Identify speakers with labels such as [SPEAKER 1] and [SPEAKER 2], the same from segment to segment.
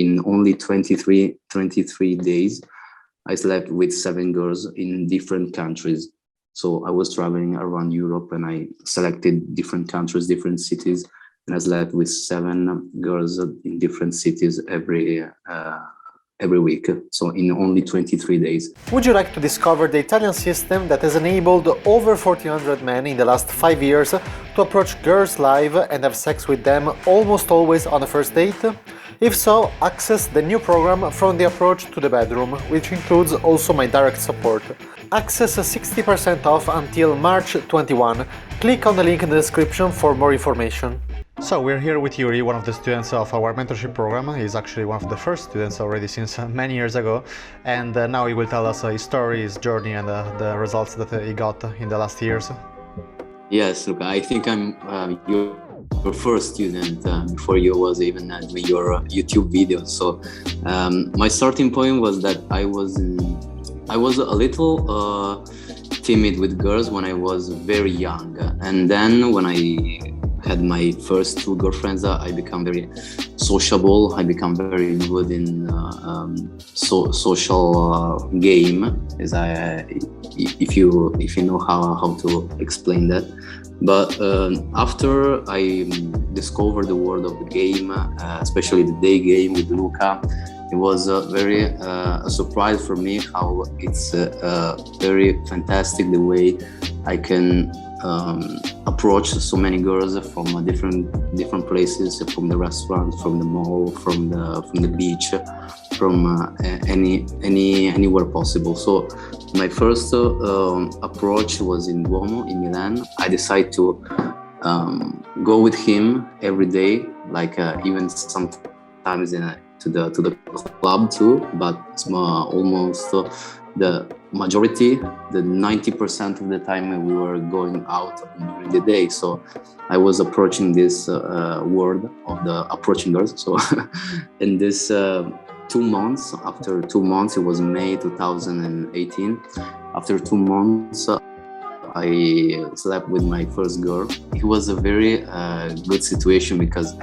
[SPEAKER 1] in only 23 days, I slept with 7 girls in different countries. So I was traveling around Europe and I selected different countries, different cities, and I slept with 7 girls in different cities every week. So in only 23 days.
[SPEAKER 2] Would you like to discover the Italian system that has enabled over 1,400 men in the last 5 years to approach girls live and have sex with them almost always on a first date? If so, access the new program From the Approach to the Bedroom, which includes also my direct support. Access 60% off until March 21. Click on the link in the description for more information. So we're here with Yuri, one of the students of our mentorship program. He's actually one of the first students already since many years ago, and now he will tell us his story, his journey, and the results that he got in the last years.
[SPEAKER 1] Yes, look, I think I'm your first student before you was even doing your YouTube videos. So my starting point was that I was a little timid with girls when I was very young, and then when I had my first 2 girlfriends, I become very sociable. I become very good in social game, if you know how to explain that. But after I discovered the world of the game, especially the day game with Luca, it was a surprise for me how it's very fantastic the way I can approach so many girls from different places, from the restaurant, from the mall, from the beach, from anywhere possible. So my first approach was in Duomo in Milan. I decided to go with him every day, like even sometimes to the club too, but almost the majority, the 90% of the time we were going out during the day. So I was approaching this world of the approaching girls. So in this 2 months, after 2 months, it was May 2018. After 2 months, I slept with my first girl. It was a very good situation because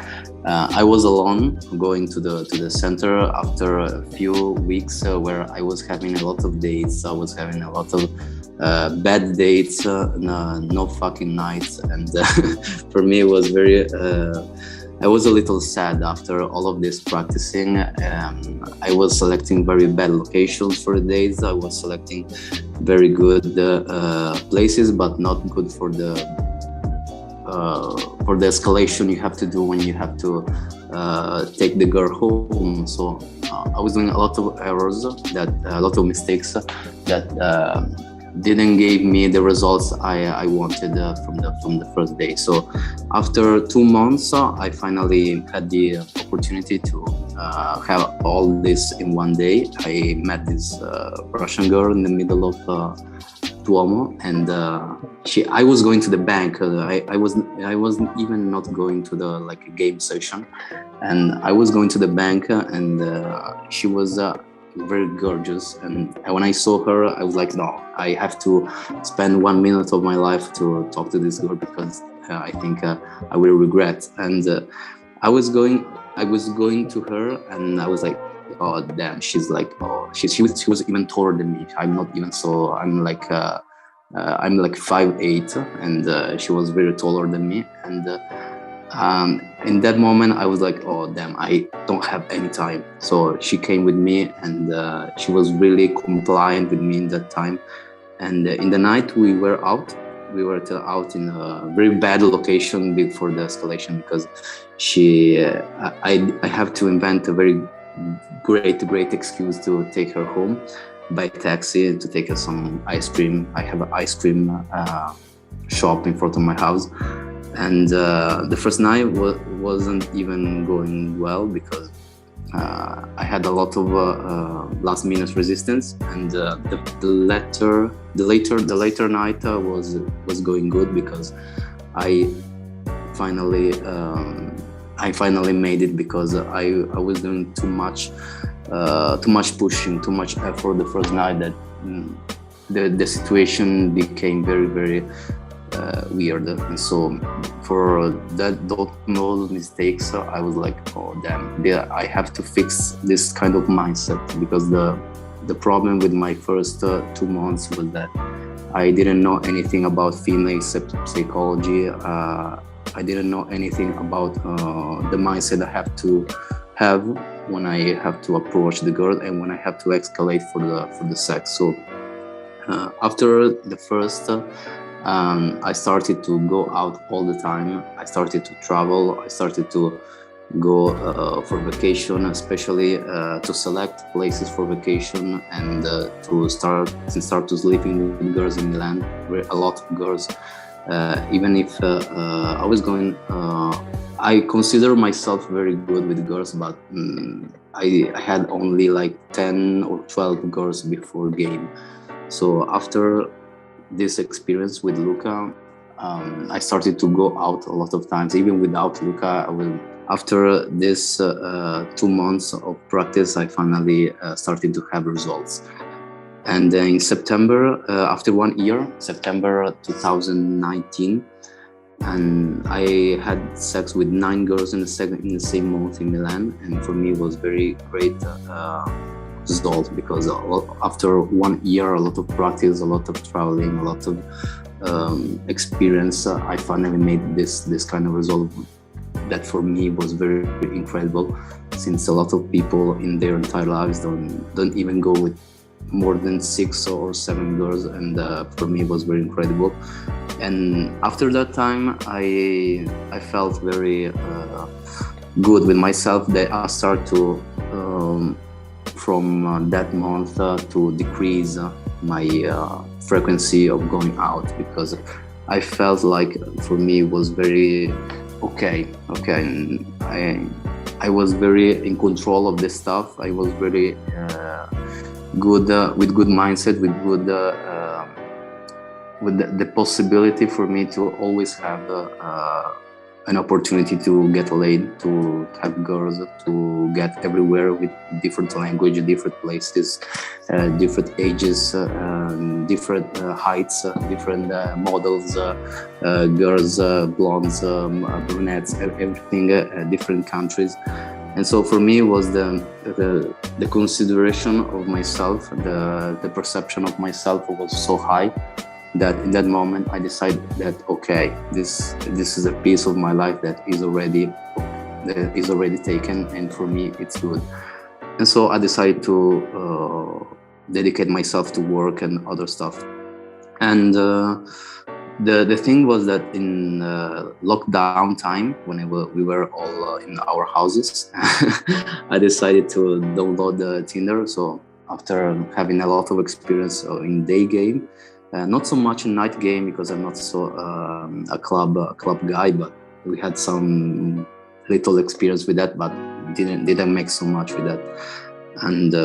[SPEAKER 1] I was alone going to the center after a few weeks where I was having a lot of dates. I was having a lot of bad dates, no fucking nights, and for me it was very. I was a little sad after all of this practicing. I was selecting very bad locations for the dates. I was selecting very good places, but not good for the escalation you have to do when you have to take the girl home. So I was doing a lot of errors, a lot of mistakes that didn't give me the results I wanted from the first day. So after 2 months, I finally had the opportunity to have all this in one day. I met this Russian girl in the middle of Duomo, and I was going to the bank. I wasn't even not going to the game session, and I was going to the bank, and she was very gorgeous. And when I saw her, I was like, no, I have to spend 1 minute of my life to talk to this girl because I think I will regret. And I was going to her, and I was like, oh damn, she's like, oh, she was even taller than me. I'm not even so. I'm like 5'8", and she was very taller than me. And in that moment, I was like, oh damn, I don't have any time. So she came with me, and she was really compliant with me in that time. And in the night, we were out. We were out in a very bad location before the escalation because I have to invent a very great excuse to take her home by taxi, to take her some ice cream. I have an ice cream shop in front of my house. And the first night wasn't even going well because I had a lot of last-minute resistance, and the later night was going good because I finally made it because I was doing too much pushing, too much effort the first night that the situation became very weird. And so for those mistakes, I was like, oh damn, yeah, I have to fix this kind of mindset, because the problem with my first 2 months was that I didn't know anything about female psychology. I didn't know anything about the mindset I have to have when I have to approach the girl and when I have to escalate for the sex. So after the first, I started to go out all the time. I started to travel. I started to go for vacation, especially to select places for vacation, and to start to sleeping with girls in Milan. A lot of girls. Even if I was going, I consider myself very good with girls, but I had only like 10 or 12 girls before game. So after this experience with Luca, I started to go out a lot of times, even without Luca. After this 2 months of practice, I finally started to have results. And in September, after 1 year, September 2019, and I had sex with 9 girls in the same month in Milan, and for me it was very great result, because after 1 year, a lot of practice, a lot of traveling, a lot of experience, I finally made this kind of result that for me was very, very incredible, since a lot of people in their entire lives don't even go with more than 6 or 7 girls, and for me it was very incredible. And after that time, I felt very good with myself, that I start to from that month to decrease my frequency of going out, because I felt like for me it was very okay. And I was very in control of this stuff. I was very good with good mindset, with the possibility for me to always have an opportunity to get laid, to have girls, to get everywhere with different language, different places, different ages, different heights, different models, girls, blondes, brunettes, everything, different countries. And so for me it was the consideration of myself, the perception of myself was so high that in that moment I decided that okay, this is a piece of my life that is already taken, and for me it's good. And so I decided to dedicate myself to work and other stuff. And the thing was that in lockdown time, when we were all in our houses, I decided to download the Tinder. So after having a lot of experience in day game, not so much in night game, because I'm not so a club guy, but we had some little experience with that, but didn't make so much with that. And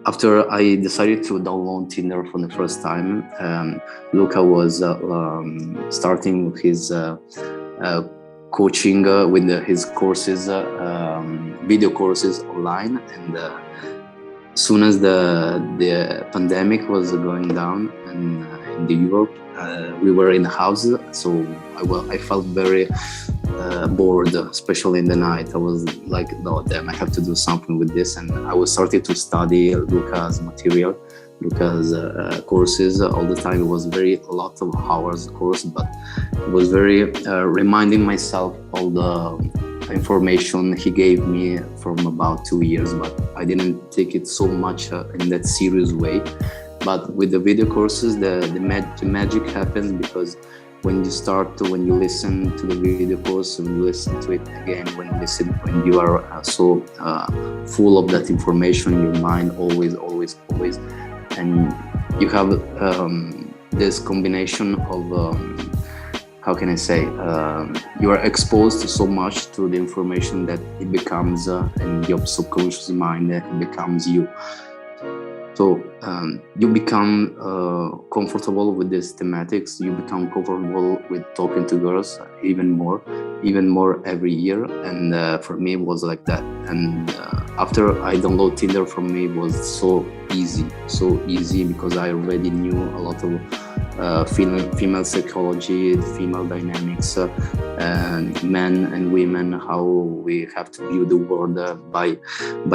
[SPEAKER 1] after I decided to download Tinder for the first time, Luca was starting his coaching with his courses, video courses online. And soon as the pandemic was going down and in the Europe, we were in the house, so I felt very bored, especially in the night. I was like, no, damn, I have to do something with this. And I was starting to study Luca's material, Luca's courses all the time. It was a lot of hours course, but it was very reminding myself all the information he gave me from about 2 years, but I didn't take it so much in that serious way. But with the video courses, the magic happens, because when you listen to the video course, when you listen to it again, when you are so full of that information in your mind, always, and you have this combination of how can I say, you are exposed to so much to the information that it becomes in your subconscious mind, it becomes you. So you become comfortable with these thematics, you become comfortable with talking to girls even more every year. And for me it was like that. And after I downloaded Tinder, for me it was so easy, because I already knew a lot of female psychology, female dynamics, and men and women, how we have to view the world by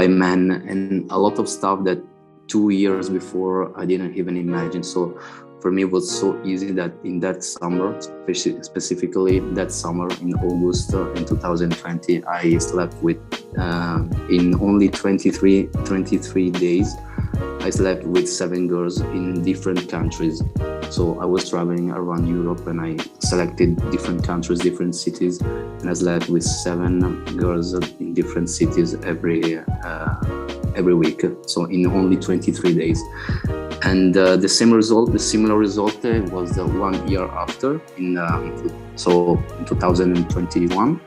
[SPEAKER 1] men, and a lot of stuff that 2 years before I didn't even imagine. So for me, it was so easy that in that summer, specifically that summer in August in 2020, I slept with, in only 23 days, I slept with 7 girls in different countries. So I was traveling around Europe and I selected different countries, different cities, and I slept with 7 girls in different cities every week. So in only 23 days. And the similar result was the 1 year after, in 2021.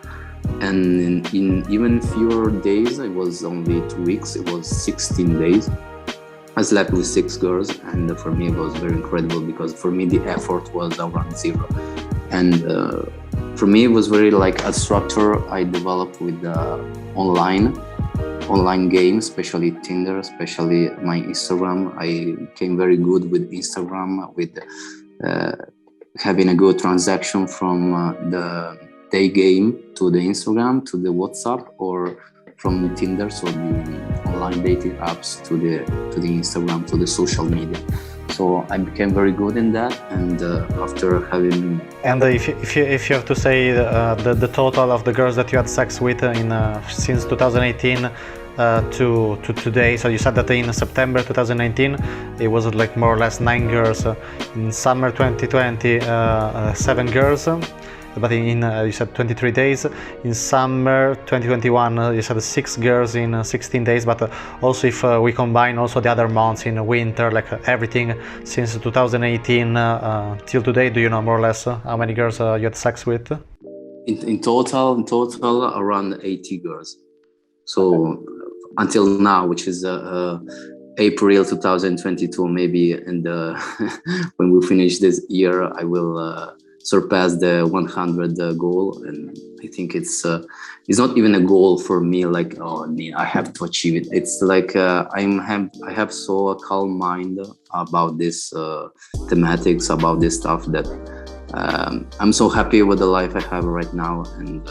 [SPEAKER 1] And in even fewer days, it was only 2 weeks, it was 16 days. I slept with 6 girls, and for me it was very incredible, because for me the effort was around 0. And for me it was very like a structure I developed with online games, especially Tinder, especially my Instagram. I became very good with Instagram, with having a good transaction from the day game to the Instagram to the WhatsApp, or from Tinder, so the online dating apps, to the Instagram, to the social media. So I became very good in that, and after having.
[SPEAKER 2] And if you have to say the total of the girls that you had sex with since 2018 to today, so you said that in September 2019 it was like more or less 9 girls. In summer 2020, 7 girls. But you said 23 days. In summer 2021, you said 6 girls in 16 days. But also, if we combine also the other months in winter, like everything since 2018 till today, do you know more or less how many girls you had sex with?
[SPEAKER 1] In total, around 80 girls. So until now, which is April 2022, maybe, and when we finish this year, I will surpass the 100 goal. And I think it's not even a goal for me, like, oh, I have to achieve it. It's like I have so a calm mind about this thematics, about this stuff, that I'm so happy with the life I have right now. And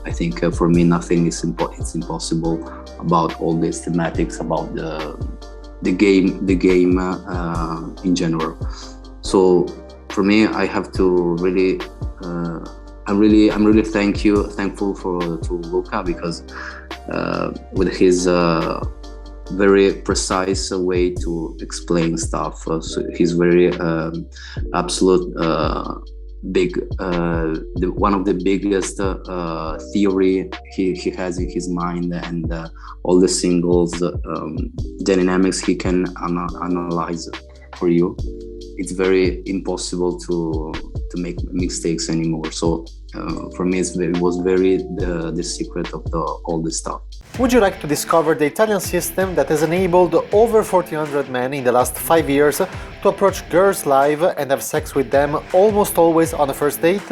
[SPEAKER 1] I think for me nothing is it's impossible about all these thematics, about the game in general. So for me, I have to really, I'm really thankful to Luca, because with his very precise way to explain stuff, so he's very absolute big, one of the biggest theory he has in his mind, and all the singles dynamics he can analyze for you. It's very impossible to make mistakes anymore. So for me, it was very the secret of all this stuff.
[SPEAKER 2] Would you like to discover the Italian system that has enabled over 1,400 men in the last 5 years to approach girls live and have sex with them almost always on a first date?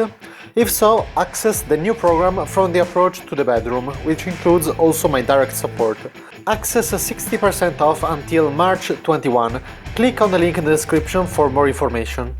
[SPEAKER 2] If so, access the new program From the Approach to the Bedroom, which includes also my direct support. Access 60% off until March 21. Click on the link in the description for more information.